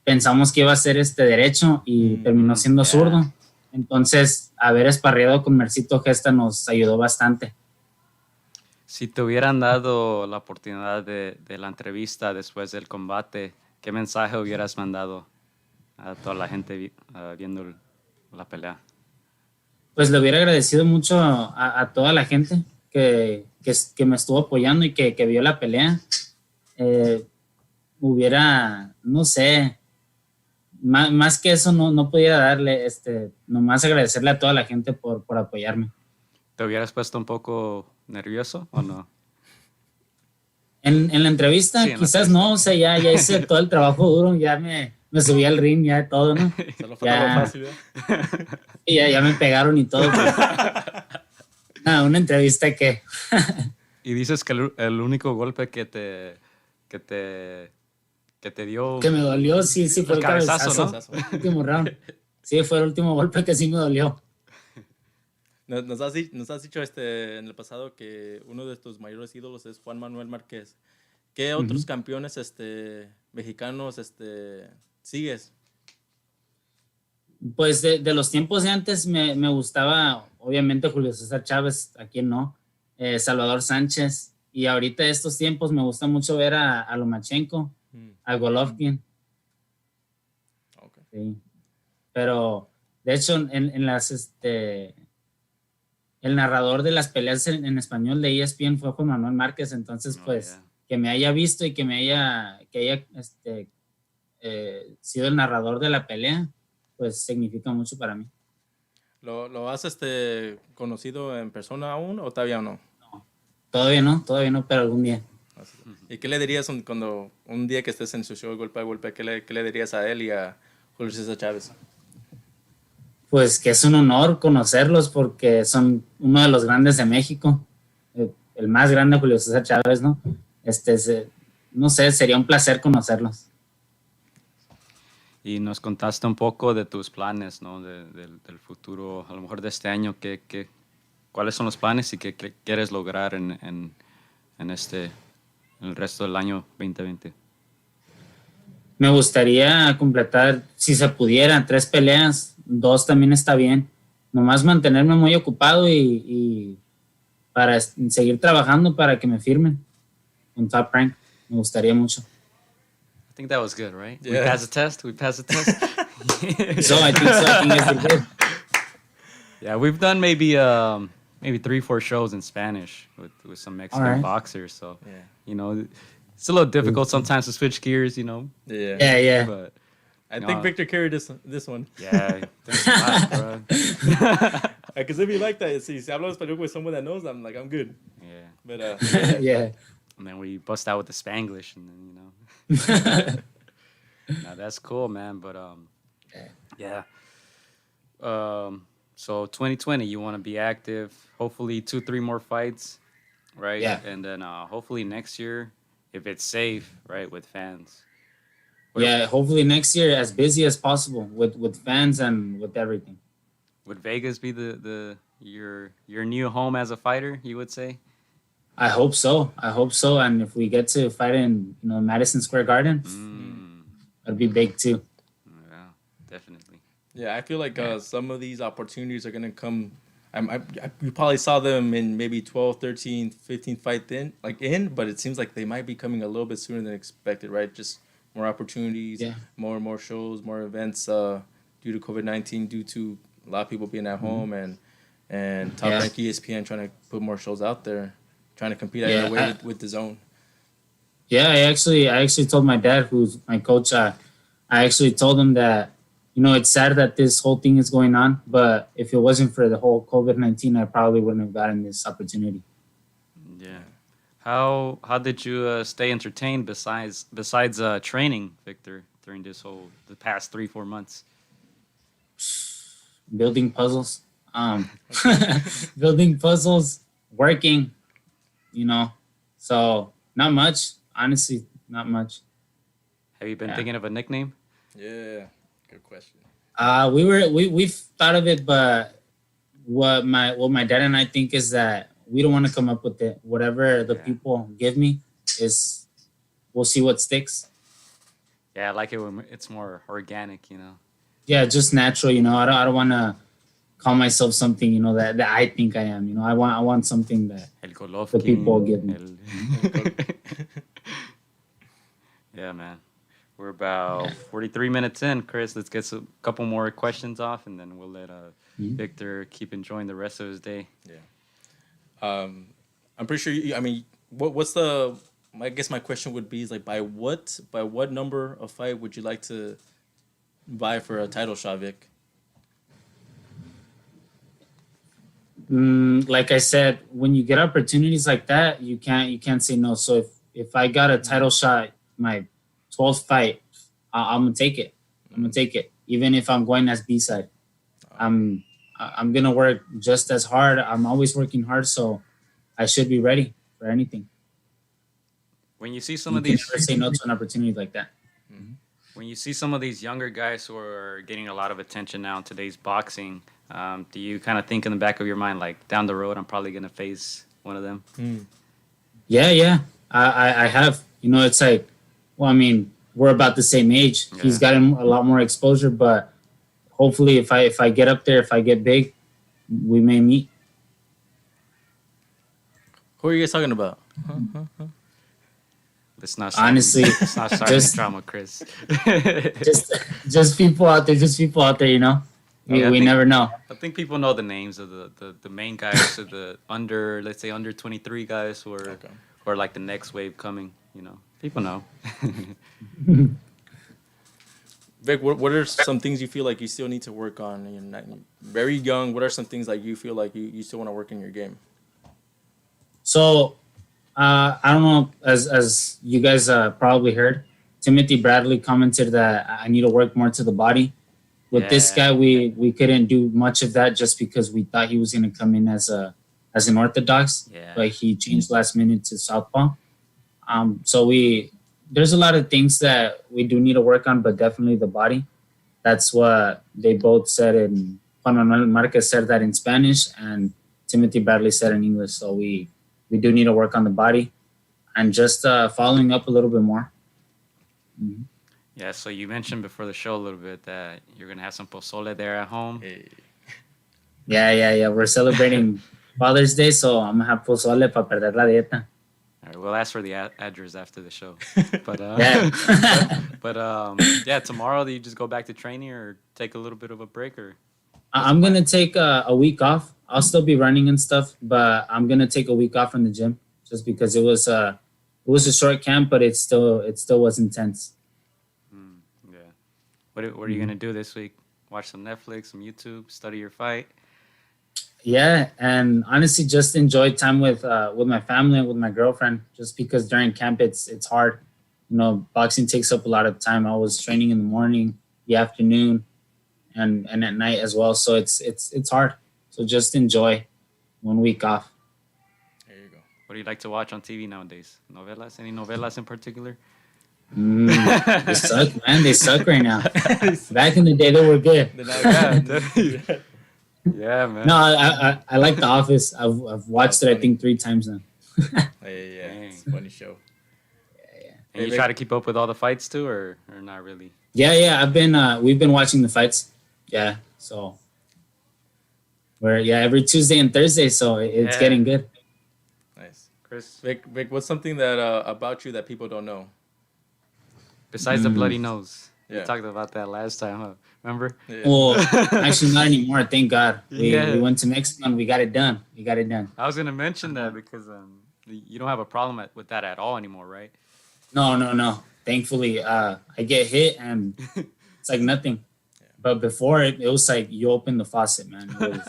pensamos que iba a ser derecho y terminó siendo zurdo. Entonces, haber esparreado con Mercito Gesta nos ayudó bastante. Si te hubieran dado la oportunidad de la entrevista después del combate, ¿qué mensaje hubieras mandado a toda la gente viendo la pelea? Pues le hubiera agradecido mucho a toda la gente que me estuvo apoyando y que vio la pelea. No sé, más que eso no podía darle, nomás agradecerle a toda la gente por apoyarme. ¿Te hubieras puesto un poco nervioso o no? En la entrevista, Sí, quizás no, o sea, ya hice todo el trabajo duro, ya me subí al ring, ya todo, ¿no? Solo falta lo fácil, ¿eh? Y ya me pegaron y todo. Pues. Nada, una entrevista que... Y dices que el único golpe que te dio... Que me dolió, sí, fue el cabezazo, ¿no? El último round. Sí, fue el último golpe que sí me dolió. Nos has dicho en el pasado que uno de tus mayores ídolos es Juan Manuel Márquez. ¿Qué otros campeones mexicanos sigues? Pues de los tiempos de antes me gustaba, obviamente, Julio César Chávez, ¿a quién no? Salvador Sánchez. Y ahorita de estos tiempos me gusta mucho ver a Lomachenko, a Golovkin. Okay. Sí. Pero, de hecho, en las... el narrador de las peleas en español de ESPN fue Juan Manuel Márquez. Entonces, que me haya visto y que haya sido el narrador de la pelea, pues significa mucho para mí. ¿Lo has conocido en persona aún o todavía no? No, todavía no, pero algún día. ¿Y qué le dirías cuando un día que estés en su show golpe a golpe, qué le dirías a él y a Julio César Chávez? Pues que es un honor conocerlos porque son uno de los grandes de México, el más grande, Julio César Chávez, ¿no? No sé, sería un placer conocerlos. Y nos contaste un poco de tus planes, ¿no? Del futuro, a lo mejor de este año. ¿Cuáles son los planes y qué quieres lograr en el resto del año 2020? Me gustaría completar, si se pudiera, 3 peleas, 2 también está bien. Nomás mantenerme muy ocupado y para seguir trabajando para que me firmen con Top Rank. Me gustaría mucho. I think that was good, right? Yeah. We passed the test? So I think it's good. Yeah, we've done maybe maybe 3-4 shows in Spanish with some Mexican Alright. boxers. So Yeah. you know, it's a little difficult sometimes to switch gears. You know, Yeah. Yeah, yeah. but I think No. Victor carried this one. yeah, thanks a lot, bro. Because if you like that, si hablo español with someone that knows, I'm like, I'm good. Yeah, But Yeah. and then we bust out with the Spanglish, and then no, that's cool, man. But yeah. So 2020, you want to be active. Hopefully, 2-3 more fights, right? Yeah. And then hopefully next year, if it's safe, right, with fans. Yeah, hopefully next year as busy as possible with fans and with everything. Would Vegas be your new home as a fighter? You would say. I hope so. I hope so. And if we get to fight in, Madison Square Garden, that'd be big too. Yeah, definitely. yeah, I feel like some of these opportunities are going to come. You probably saw them in maybe 12, 13, 15 fight in, but it seems like they might be coming a little bit sooner than expected, right? Just more opportunities, Yeah. more and more shows, more events due to COVID-19, due to a lot of people being at home and top rank ESPN trying to put more shows out there, trying to compete either way with the zone. Yeah, I actually told my dad, who's my coach, I actually told him that, it's sad that this whole thing is going on, but if it wasn't for the whole COVID-19, I probably wouldn't have gotten this opportunity. Yeah. How did you stay entertained besides training, Victor, during the past 3-4 months? Building puzzles, building puzzles, working, so not much, honestly, not much. Have you been thinking of a nickname? Yeah, good question. We've thought of it, but what my dad and I think is that we don't want to come up with it. Whatever the people give me is, we'll see what sticks. Yeah, I like it when it's more organic, Yeah, just natural. I don't want to call myself something that I think I am. I want something that El the Golovkin. people give me. Yeah, man. We're about 43 minutes in, Chris. Let's get a couple more questions off, and then we'll let Victor keep enjoying the rest of his day. Yeah. I'm pretty sure. What's the? I guess my question would be is like by what number of fight would you like to buy for a title shot, Vic? Like I said, when you get opportunities like that, you can't say no. So if I got a title shot, my 12th fight, I'm gonna take it. I'm gonna take it, even if I'm going as B-side. I'm gonna work just as hard. I'm always working hard, so I should be ready for anything. When you see some You of can these, never say no to an opportunity like that. when you see some of these younger guys who are getting a lot of attention now in today's boxing, do you kind of think in the back of your mind, like down the road, I'm probably gonna face one of them? Yeah. I have. It's like, well, we're about the same age. Yeah. He's gotten a lot more exposure, but hopefully, if I get up there, if I get big, we may meet. Who are you guys talking about? Let's not Honestly, let's not start any just- drama, Chris. Just people out there. Yeah, I We think- never know. I think people know the names of the main guys, of the let's say under 23 guys who are like the next wave coming. People know. Vic, what are some things you feel like you still need to work on? You're not, very young. What are some things like you feel like you still want to work in your game? So, I don't know, as you guys probably heard, Timothy Bradley commented that I need to work more to the body. With this Yeah. guy, we couldn't do much of that just because we thought he was going to come in as an orthodox, Yeah. but he changed last minute to southpaw. So there's a lot of things that we do need to work on, but definitely the body. That's what they both said, and Juan Manuel Marquez said that in Spanish, and Timothy Bradley said in English. So we do need to work on the body and just following up a little bit more. Yeah, so you mentioned before the show a little bit that you're gonna have some pozole there at home. Hey. Yeah. We're celebrating Father's Day, so I'm gonna have pozole para perder la dieta. All right, we'll ask for the address after the show. But Yeah. yeah, tomorrow do you just go back to training or take a little bit of a break or? I'm gonna take a week off. I'll still be running and stuff, but I'm gonna take a week off from the gym just because it was a short camp, but it still was intense. Yeah. What are you gonna do this week? Watch some Netflix, some YouTube, study your fight. Yeah, and honestly, just enjoy time with my family and with my girlfriend. Just because during camp it's hard. Boxing takes up a lot of time. I was training in the morning, the afternoon, and at night as well. So it's hard. So just enjoy 1 week off. There you go. What do you like to watch on TV nowadays? Novelas? Any novelas in particular? They suck, man. They suck right now. Back in the day, they were good. Yeah, definitely. Yeah, man. No, I like The Office. I've watched it, I think, 3 times now. Yeah, it's a funny show. And you try to keep up with all the fights too, or not really? Yeah. We've been watching the fights. Yeah, so we're every Tuesday and Thursday, so it's getting good. Nice. Chris, Vic, what's something that about you that people don't know? besides the bloody nose. Yeah. We talked about that last time, huh? Remember? Yeah. Well, actually, not anymore. Thank God. We Yeah. went to Mexico and we got it done. I was gonna mention that because you don't have a problem with that at all anymore, right? No. Thankfully, I get hit and it's like nothing. But before it was like you open the faucet, man. It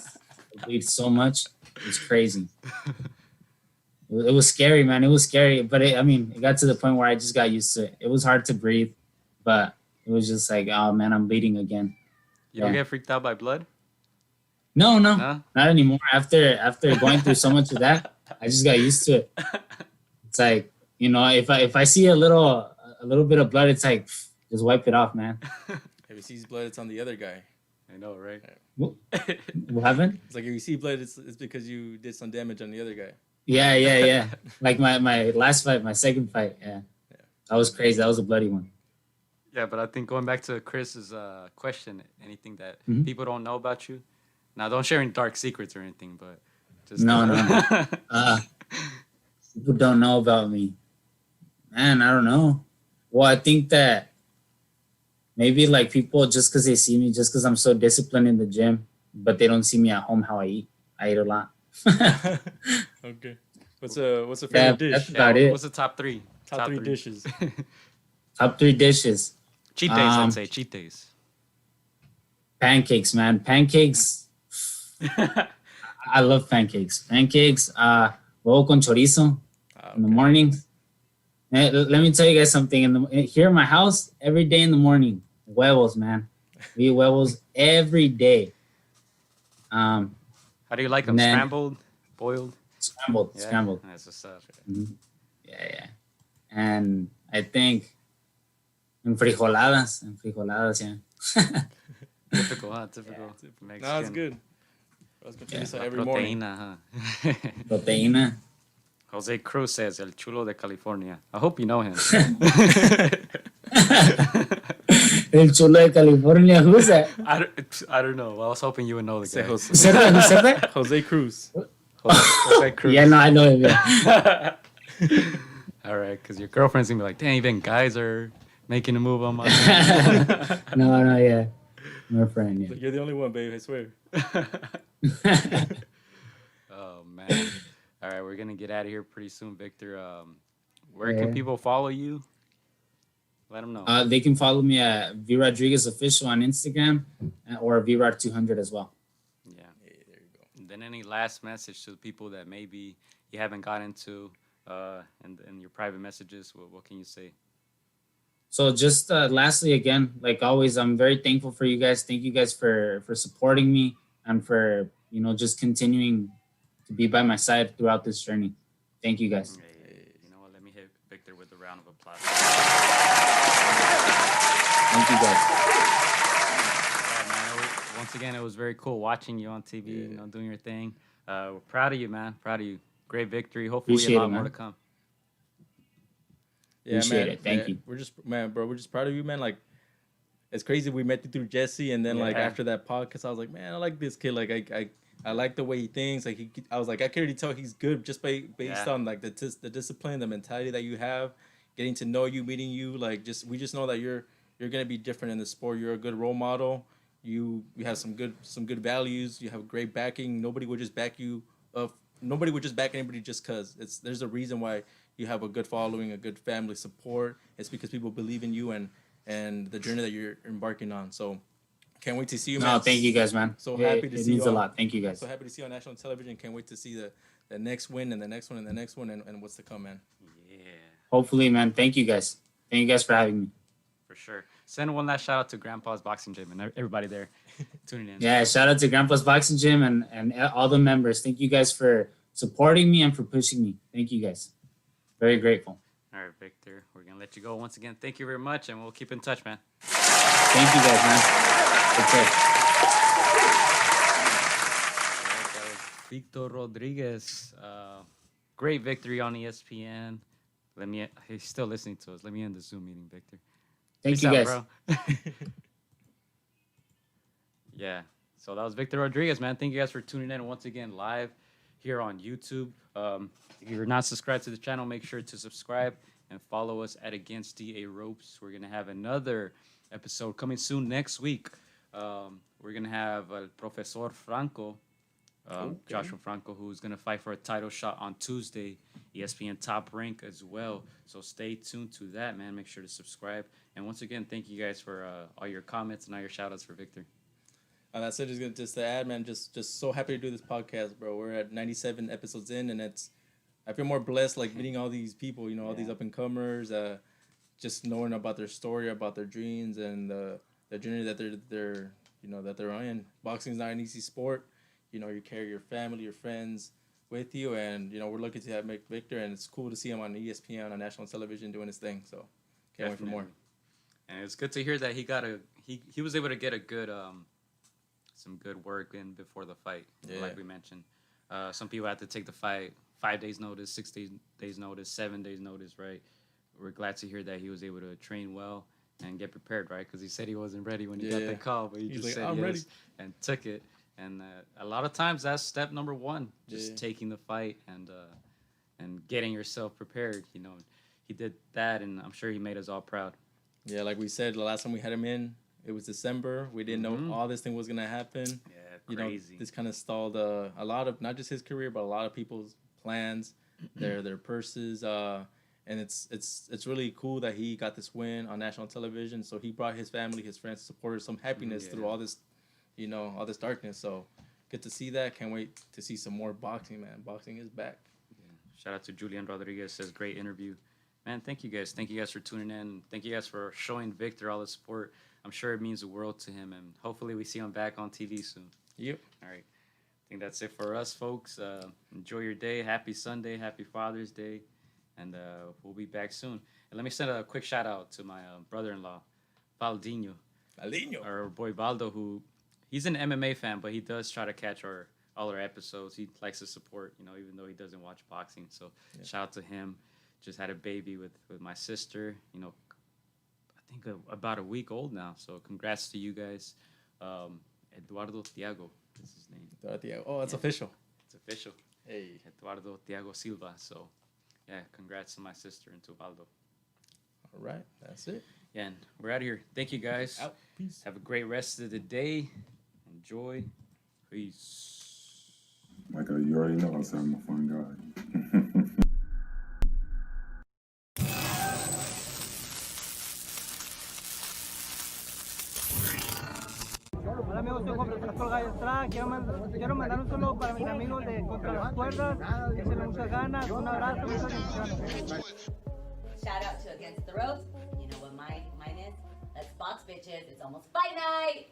bleeds so much. It was crazy. It was scary, man. It was scary. But it got to the point where I just got used to it. It was hard to breathe, but it was just like, oh man, I'm bleeding again. You don't get freaked out by blood? No, Huh? not anymore. After going through so much of that, I just got used to it. It's like, if I see a little bit of blood, it's like, just wipe it off, man. If you see blood, it's on the other guy. I know, right? What happened? It's like if you see blood, it's because you did some damage on the other guy. Yeah. Like my last fight, my second fight. Yeah. That was crazy. That was a bloody one. Yeah, but I think going back to Chris's question, anything that people don't know about you. Now, don't share any dark secrets or anything, but just No. People don't know about me. Man, I don't know. Well, I think that maybe like people, just because they see me, just because I'm so disciplined in the gym, but they don't see me at home how I eat. I eat a lot. Okay. What's a favorite dish? That's about it. What's the top three? Top three dishes. Top 3 dishes. Cheat days, I'd say. Cheat days. Pancakes, man. Pancakes. I love pancakes. Pancakes, huevo con chorizo in the morning. Let me tell you guys something. Here in my house, every day in the morning, huevos, man. We eat huevos every day. How do you like them? Scrambled? Boiled? Scrambled. That's what's up. Yeah. And I think frijoladas, yeah. Typical, huh? Typical Mexican. No, it's good. I was gonna say every morning. Proteína, huh? Proteína. Jose Cruz says, El Chulo de California. I hope you know him. El Chulo de California. Who's that? I don't know. I was hoping you would know the guy. Who said that? Jose Cruz. Jose Cruz. Yeah, no, I know him. Yeah. All right, because your girlfriend's going to be like, dang, even guys are making a move on my... No, yeah. My friend, yeah. Like, you're the only one, babe. I swear. Oh, man. All right, we're going to get out of here pretty soon, Victor. Where can people follow you? Let them know. They can follow me at V Rodriguez Official on Instagram or VRod200 as well. Yeah. Hey, there you go. And then any last message to the people that maybe you haven't gotten to and your private messages, what can you say? So just lastly, again, like always, I'm very thankful for you guys. Thank you guys for supporting me and for, just continuing to be by my side throughout this journey. Thank you guys. Hey, you know what? Let me hit Victor with a round of applause. Thank you guys. Yeah, man. Once again, it was very cool watching you on TV, doing your thing. We're proud of you, man. Proud of you. Great victory. Hopefully Appreciate a lot it, more man. to come. Yeah, Appreciate man. it. Thank you. We're just proud of you, man. Like, it's crazy. We met you through Jesse, and then like after that podcast, I was like, man, I like this kid. Like, I like the way he thinks. Like, I was like, I can already tell he's good just based on like the discipline, the mentality that you have, getting to know you, meeting you. Like, we just know that you're gonna be different in the sport. You're a good role model. You have some good values. You have great backing. Nobody would just back you up. Nobody would just back anybody just because. There's a reason why you have a good following, a good family support. It's because people believe in you and the journey that you're embarking on. So can't wait to see you, man. No, thank you guys, man. So happy to see you. It means a lot. Thank you guys. So happy to see you on national television. Can't wait to see the next win and the next one and the next one and what's to come, man. Yeah. Hopefully, man. Thank you guys. Thank you guys for having me. For sure. Send one last shout out to Grandpa's Boxing Gym and everybody there tuning in. Yeah, shout out to Grandpa's Boxing Gym and all the members. Thank you guys for supporting me and for pushing me. Thank you guys. Very grateful. All right, Victor. We're going to let you go once again. Thank you very much, and we'll keep in touch, man. Thank you guys, man. Okay. That was Victor Rodriguez. Great victory on ESPN. He's still listening to us. Let me end the Zoom meeting, Victor. Thank Peace you out, guys. bro. Yeah. So that was Victor Rodriguez, man. Thank you guys for tuning in once again live here on YouTube. If you're not subscribed to the channel, make sure to subscribe and follow us at againstdaropes. We're going to have another episode coming soon next week. We're going to have Professor Franco, Joshua Franco, who's going to fight for a title shot on Tuesday, ESPN Top Rank as well. So stay tuned to that, man. Make sure to subscribe. And once again, thank you guys for all your comments and all your shout-outs for Victor. That's it. Just to add, man, just so happy to do this podcast, bro. We're at 97 episodes in, and I feel more blessed, like meeting all these people, all these up-and-comers, just knowing about their story, about their dreams, and the journey that they're in. Boxing is not an easy sport. You carry your family, your friends with you, and we're lucky to have Victor, and it's cool to see him on ESPN on national television doing his thing. So can't wait for more. And it's good to hear that he was able to get a good some good work in before the fight, like we mentioned. Some people had to take the fight 5 days notice, 6 days notice, 7 days notice, right? We're glad to hear that he was able to train well and get prepared, right? Because he said he wasn't ready when he got the call, but he just said I'm yes ready. and took it. And a lot of times that's step number one, just taking the fight and getting yourself prepared. He did that, and I'm sure he made us all proud. Yeah, like we said, the last time we had him in, it was December. We didn't know all this thing was gonna happen. Yeah, crazy. This kind of stalled a lot of, not just his career, but a lot of people's plans, their purses. And it's really cool that he got this win on national television. So he brought his family, his friends, supporters some happiness through all this, all this darkness. So good to see that. Can't wait to see some more boxing, man. Boxing is back. Yeah. Shout out to Julian Rodriguez. Says great interview. Man, thank you guys. Thank you guys for tuning in. Thank you guys for showing Victor all the support. I'm sure it means the world to him, and hopefully we see him back on TV soon. Yep. All right. I think that's it for us, folks. Enjoy your day. Happy Sunday. Happy Father's Day. And we'll be back soon. And let me send a quick shout out to my brother-in-law, Valdinho. Our boy Valdo, who he's an MMA fan, but he does try to catch all our episodes. He likes to support, even though he doesn't watch boxing. So shout out to him. Just had a baby with my sister, I think about a week old now. So congrats to you guys. Eduardo Thiago is his name. Thiago. Oh, it's official. It's official. Hey. Eduardo Thiago Silva. So, yeah, congrats to my sister and to Valdo. All right. That's it. Yeah, and we're out of here. Thank you, guys. Out. Peace. Have a great rest of the day. Enjoy. Peace. Michael, you already know I'm a fun guy. Hola amigos, soy Juan Francisco AtR. Quiero mandar un saludo para mis amigos de Contra las Cuerdas. Échenle muchas ganas. Un abrazo, muchas bendiciones. Shout out to Against the Ropes. You know what mine is? Let's box, bitches. It's almost fight night.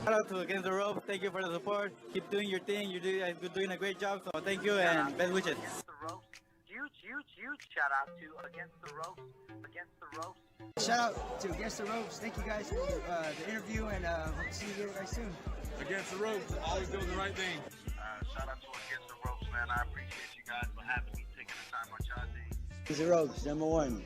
Shout out to Against the Ropes. Thank you for the support. Keep doing your thing. You're doing a great job. So thank you and best wishes. Against the ropes. Huge shout out to Against the Ropes. Against the Ropes. Shout out to Against the Ropes. Thank you guys for the interview and hope to see you guys soon. Against the ropes, always doing the right thing. Shout out to Against the Ropes, man. I appreciate you guys for having me, taking the time on y'all day. Against the Ropes, #1.